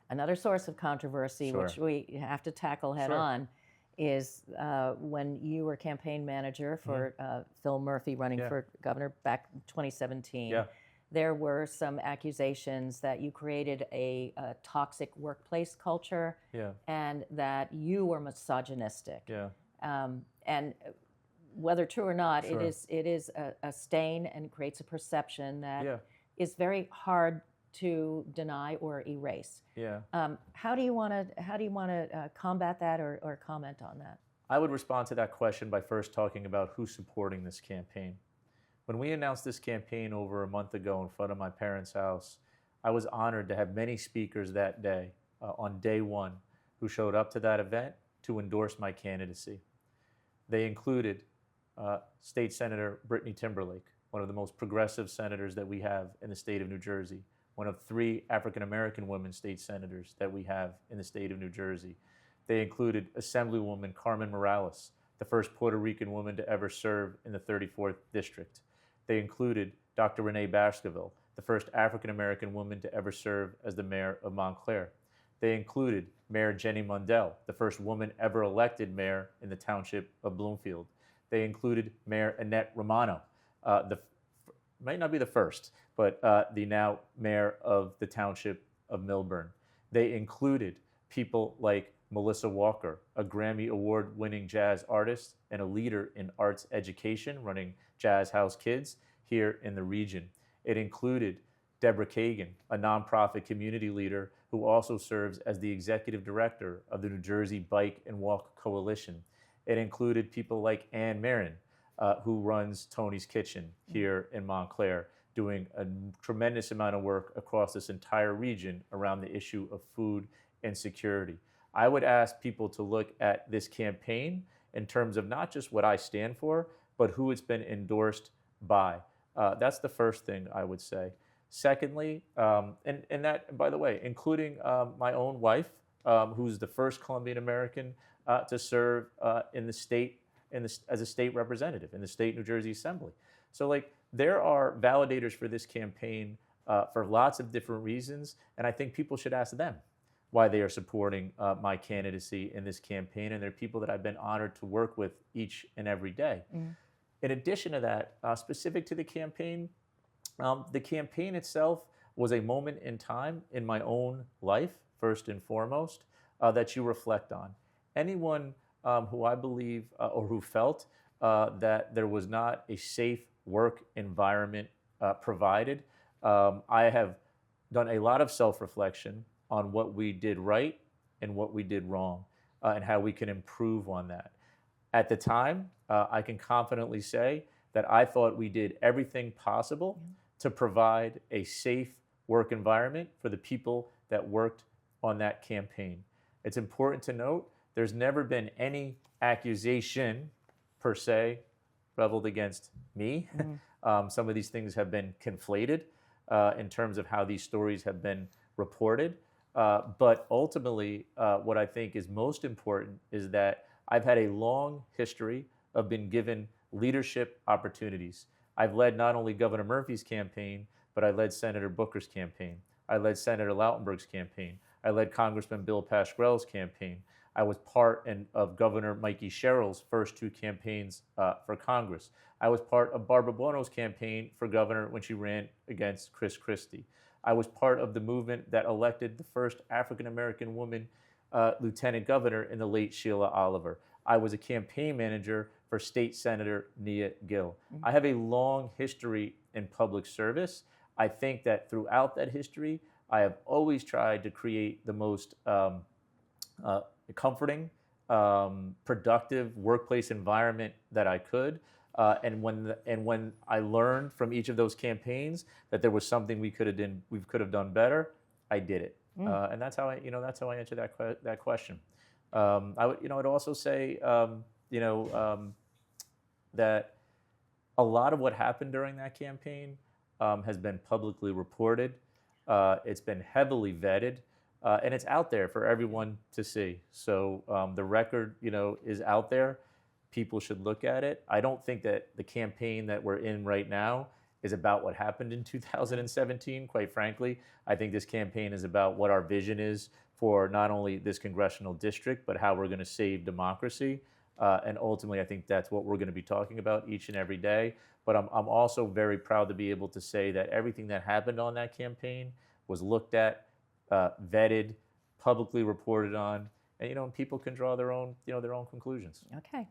Another source of controversy, Sure. which we have to tackle head Sure. on, is when you were campaign manager for Phil Murphy running Yeah. for governor back in 2017. Yeah. There were some accusations that you created a toxic workplace culture Yeah. and that you were misogynistic. Yeah. And whether true or not, Sure. it is a stain and creates a perception that Yeah. is very hard to deny or erase. Yeah. How do you want to combat that or comment on that? I would respond to that question by first talking about who's supporting this campaign. When we announced this campaign over a month ago in front of my parents' house, I was honored to have many speakers that day, on day one, who showed up to that event to endorse my candidacy. They included State Senator Brittany Timberlake, one of the most progressive senators that we have in the state of New Jersey, one of 3 African-American women state senators that we have in the state of New Jersey. They included Assemblywoman Carmen Morales, the first Puerto Rican woman to ever serve in the 34th District. They included Dr. Renee Baskerville, the first African-American woman to ever serve as the mayor of Montclair. They included Mayor Jenny Mundell, the first woman ever elected mayor in the township of Bloomfield. They included Mayor Annette Romano, might not be the first, but the now mayor of the township of Milburn. They included people like Melissa Walker, a Grammy Award-winning jazz artist and a leader in arts education running Jazz House Kids here in the region. It included Deborah Kagan, a nonprofit community leader who also serves as the executive director of the New Jersey Bike and Walk Coalition. It included people like Ann Marin, who runs Tony's Kitchen here in Montclair, doing a tremendous amount of work across this entire region around the issue of food insecurity. I would ask people to look at this campaign in terms of not just what I stand for, but who it's been endorsed by. That's the first thing I would say. Secondly, and that, by the way, including my own wife, who's the first Colombian American to serve in the state, as a state representative in the state New Jersey Assembly. So, like, there are validators for this campaign for lots of different reasons, and I think people should ask them why they are supporting my candidacy in this campaign, and they're people that I've been honored to work with each and every day. In addition to that, specific to the campaign itself was a moment in time in my own life, first and foremost, that you reflect on. Anyone who I believe or who felt that there was not a safe work environment provided, I have done a lot of self-reflection on what we did right and what we did wrong, and how we can improve on that. At the time, I can confidently say that I thought we did everything possible to provide a safe work environment for the people that worked on that campaign. It's important to note there's never been any accusation per se leveled against me. Some of these things have been conflated in terms of how these stories have been reported. But ultimately, what I think is most important is that I've had a long history of being given leadership opportunities. I've led not only Governor Murphy's campaign, but I led Senator Booker's campaign. I led Senator Lautenberg's campaign. I led Congressman Bill Pascrell's campaign. I was part of Governor Mikie Sherrill's first 2 campaigns for Congress. I was part of Barbara Buono's campaign for governor when she ran against Chris Christie. I was part of the movement that elected the first African-American woman lieutenant governor in the late Sheila Oliver. I was a campaign manager for State Senator Mikie Gill. I have a long history in public service. I think that throughout that history, I have always tried to create the most comforting, productive workplace environment that I could. And when I learned from each of those campaigns that there was something we could have done better, I did it. And that's how I answer that question. I'd also say that a lot of what happened during that campaign has been publicly reported. It's been heavily vetted, and it's out there for everyone to see. So the record, is out there. People should look at it. I don't think that the campaign that we're in right now is about what happened in 2017, quite frankly. I think this campaign is about what our vision is for not only this congressional district, but how we're going to save democracy. And ultimately, I think that's what we're going to be talking about each and every day. But I'm also very proud to be able to say that everything that happened on that campaign was looked at, vetted, publicly reported on, and people can draw their own conclusions. Okay.